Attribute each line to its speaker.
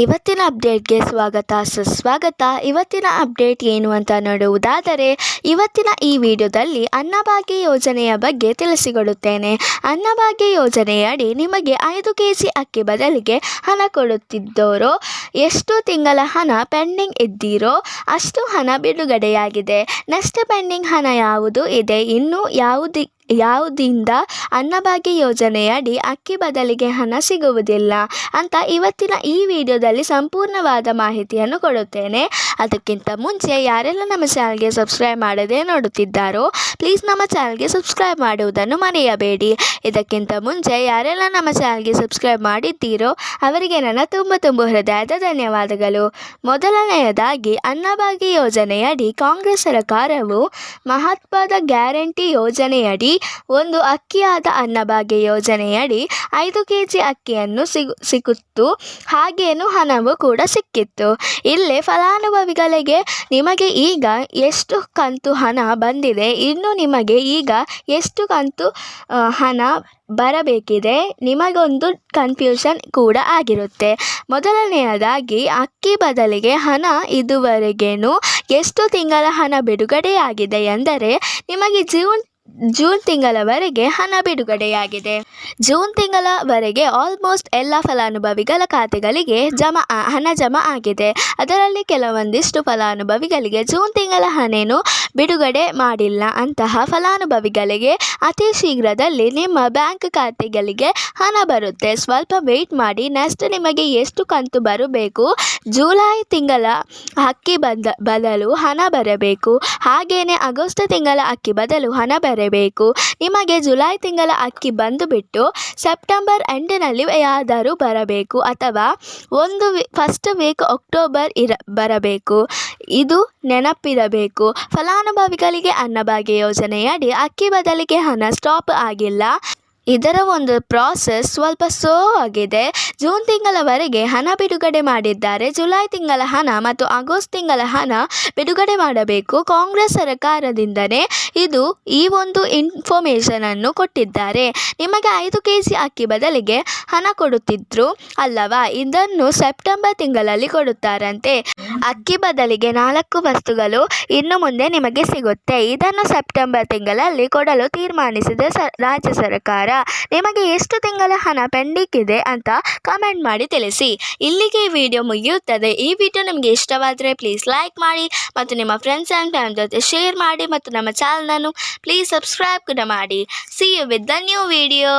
Speaker 1: ಇವತ್ತಿನ ಅಪ್ಡೇಟ್ಗೆ ಸ್ವಾಗತ ಸುಸ್ವಾಗತ. ಇವತ್ತಿನ ಅಪ್ಡೇಟ್ ಏನು ಅಂತ ನೋಡುವುದಾದರೆ, ಇವತ್ತಿನ ಈ ವಿಡಿಯೋದಲ್ಲಿ ಅನ್ನಭಾಗ್ಯ ಯೋಜನೆಯ ಬಗ್ಗೆ ತಿಳಿಸಿಕೊಡುತ್ತೇನೆ. ಅನ್ನಭಾಗ್ಯ ಯೋಜನೆಯಡಿ ನಿಮಗೆ 5 ಕೆಜಿ ಅಕ್ಕಿ ಬದಲಿಗೆ ಹಣ ಕೊಡುತ್ತಿದ್ದರೋ, ಎಷ್ಟು ತಿಂಗಳ ಹಣ ಪೆಂಡಿಂಗ್ ಇದ್ದೀರೋ ಅಷ್ಟು ಹಣ ಬಿಡುಗಡೆಯಾಗಿದೆ. ನೆಕ್ಸ್ಟ್ ಪೆಂಡಿಂಗ್ ಹಣ ಯಾವುದು ಇದೆ, ಇನ್ನು ಯಾವುದಿಂದ ಅನ್ನಭಾಗ್ಯ ಯೋಜನೆಯಡಿ ಅಕ್ಕಿ ಬದಲಿಗೆ ಹಣ ಸಿಗುವುದಿಲ್ಲ ಅಂತ ಇವತ್ತಿನ ಈ ವಿಡಿಯೋದಲ್ಲಿ ಸಂಪೂರ್ಣವಾದ ಮಾಹಿತಿಯನ್ನು ಕೊಡುತ್ತೇನೆ. ಅದಕ್ಕಿಂತ ಮುಂಚೆ ಯಾರೆಲ್ಲ ನಮ್ಮ ಚಾನಲ್ಗೆ ಸಬ್ಸ್ಕ್ರೈಬ್ ಮಾಡದೆ ನೋಡುತ್ತಿದ್ದಾರೋ ಪ್ಲೀಸ್ ನಮ್ಮ ಚಾನಲ್ಗೆ ಸಬ್ಸ್ಕ್ರೈಬ್ ಮಾಡುವುದನ್ನು ಮರೆಯಬೇಡಿ. ಇದಕ್ಕಿಂತ ಮುಂಚೆ ಯಾರೆಲ್ಲ ನಮ್ಮ ಚಾನಲ್ಗೆ ಸಬ್ಸ್ಕ್ರೈಬ್ ಮಾಡಿದ್ದೀರೋ ಅವರಿಗೆ ನನ್ನ ತುಂಬ ಹೃದಯದ ಧನ್ಯವಾದಗಳು. ಮೊದಲನೆಯದಾಗಿ, ಅನ್ನಭಾಗ್ಯ ಯೋಜನೆಯಡಿ ಕಾಂಗ್ರೆಸ್ ಸರ್ಕಾರವು ಮಹತ್ವದ ಗ್ಯಾರಂಟಿ ಯೋಜನೆಯಡಿ ಒಂದು ಅಕ್ಕಿಯಾದ ಅನ್ನಭಾಗ್ಯ ಯೋಜನೆಯಡಿ 5 ಕೆಜಿ ಅಕ್ಕಿಯನ್ನು ಸಿಕ್ಕಿತ್ತು. ಹಾಗೇನು ಹಣವು ಕೂಡ ಸಿಕ್ಕಿತ್ತು. ಇಲ್ಲೇ ಫಲಾನುಭವಿಗಳಿಗೆ ನಿಮಗೆ ಈಗ ಎಷ್ಟು ಕಂತು ಹಣ ಬಂದಿದೆ, ಇನ್ನು ನಿಮಗೆ ಈಗ ಎಷ್ಟು ಕಂತು ಹಣ ಬರಬೇಕಿದೆ, ನಿಮಗೊಂದು ಕನ್ಫ್ಯೂಷನ್ ಕೂಡ ಆಗಿರುತ್ತೆ. ಮೊದಲನೆಯದಾಗಿ, ಅಕ್ಕಿ ಬದಲಿಗೆ ಹಣ ಇದುವರೆಗೇನು ಎಷ್ಟು ತಿಂಗಳ ಹಣ ಬಿಡುಗಡೆಯಾಗಿದೆ ಎಂದರೆ ನಿಮಗೆ ಜೂನ್ ತಿಂಗಳವರೆಗೆ ಹಣ ಬಿಡುಗಡೆಯಾಗಿದೆ. ಜೂನ್ ತಿಂಗಳವರೆಗೆ ಆಲ್ಮೋಸ್ಟ್ ಎಲ್ಲ ಫಲಾನುಭವಿಗಳ ಖಾತೆಗಳಿಗೆ ಹಣ ಜಮಾ ಆಗಿದೆ. ಅದರಲ್ಲಿ ಕೆಲವೊಂದಿಷ್ಟು ಫಲಾನುಭವಿಗಳಿಗೆ ಜೂನ್ ತಿಂಗಳ ಹಣೇನು ಬಿಡುಗಡೆ ಮಾಡಿಲ್ಲ. ಅಂತಹ ಫಲಾನುಭವಿಗಳಿಗೆ ಅತಿ ಶೀಘ್ರದಲ್ಲಿ ನಿಮ್ಮ ಬ್ಯಾಂಕ್ ಖಾತೆಗಳಿಗೆ ಹಣ ಬರುತ್ತೆ. ಸ್ವಲ್ಪ ವೆಯ್ಟ್ ಮಾಡಿ. ನೆಕ್ಸ್ಟ್ ನಿಮಗೆ ಎಷ್ಟು ಕಂತು ಬರಬೇಕು, ಜುಲೈ ತಿಂಗಳ ಅಕ್ಕಿ ಬದಲು ಹಣ ಬರಬೇಕು. ಹಾಗೇನೆ ಆಗಸ್ಟ್ ತಿಂಗಳ ಅಕ್ಕಿ ಬದಲು ಹಣ ಬರಬೇಕು. ನಿಮಗೆ ಜುಲೈ ತಿಂಗಳ ಅಕ್ಕಿ ಬಂದುಬಿಟ್ಟು ಸೆಪ್ಟೆಂಬರ್ ಎಂಡ್ನಲ್ಲಿ ಯಾವ್ದಾದ್ರು ಬರಬೇಕು, ಅಥವಾ ಫಸ್ಟ್ ವೀಕ್ ಅಕ್ಟೋಬರ್ ಬರಬೇಕು. ಇದು ನೆನಪಿರಬೇಕು. ಫಲಾನುಭವಿಗಳಿಗೆ ಅನ್ನಭಾಗ್ಯ ಯೋಜನೆಯಡಿ ಅಕ್ಕಿ ಬದಲಿಗೆ ಹಣ ಸ್ಟಾಪ್ ಆಗಿಲ್ಲ. ಇದರ ಒಂದು ಪ್ರಾಸೆಸ್ ಸ್ವಲ್ಪ ಸ್ಲೋ ಆಗಿದೆ. ಜೂನ್ ತಿಂಗಳವರೆಗೆ ಹಣ ಬಿಡುಗಡೆ ಮಾಡಿದ್ದಾರೆ. ಜುಲೈ ತಿಂಗಳ ಹಣ ಮತ್ತು ಆಗಸ್ಟ್ ತಿಂಗಳ ಹಣ ಬಿಡುಗಡೆ ಮಾಡಬೇಕು. ಕಾಂಗ್ರೆಸ್ ಸರ್ಕಾರದಿಂದನೇ ಈ ಒಂದು ಇನ್ಫಾರ್ಮೇಷನನ್ನು ಕೊಟ್ಟಿದ್ದಾರೆ. ನಿಮಗೆ 5 ಕೆಜಿ ಅಕ್ಕಿ ಬದಲಿಗೆ ಹಣ ಕೊಡುತ್ತಿದ್ರು ಅಲ್ಲವಾ, ಇದನ್ನು ಸೆಪ್ಟೆಂಬರ್ ತಿಂಗಳಲ್ಲಿ ಕೊಡುತ್ತಾರಂತೆ. ಅಕ್ಕಿ ಬದಲಿಗೆ 4 ವಸ್ತುಗಳು ಇನ್ನು ಮುಂದೆ ನಿಮಗೆ ಸಿಗುತ್ತೆ. ಇದನ್ನು ಸೆಪ್ಟೆಂಬರ್ ತಿಂಗಳಲ್ಲಿ ಕೊಡಲು ತೀರ್ಮಾನಿಸಿದೆ ರಾಜ್ಯ ಸರ್ಕಾರ. ನಿಮಗೆ ಎಷ್ಟು ತಿಂಗಳ ಹಣ ಪೆಂಡಿಂಗ್ ಇದೆ ಅಂತ ಕಮೆಂಟ್ ಮಾಡಿ ತಿಳಿಸಿ. ಇಲ್ಲಿಗೆ ಈ ವಿಡಿಯೋ ಮುಗಿಯುತ್ತದೆ. ಈ ವಿಡಿಯೋ ನಿಮಗೆ ಇಷ್ಟವಾದರೆ ಪ್ಲೀಸ್ ಲೈಕ್ ಮಾಡಿ ಮತ್ತು ನಿಮ್ಮ ಫ್ರೆಂಡ್ಸ್ ಆ್ಯಂಡ್ ಫ್ಯಾಮಿಲಿ ಜೊತೆ ಶೇರ್ ಮಾಡಿ ಮತ್ತು ನಮ್ಮ ಚಾನಲನ್ನು ಪ್ಲೀಸ್ ಸಬ್ಸ್ಕ್ರೈಬ್ ಕೂಡ ಮಾಡಿ. See you with the new video.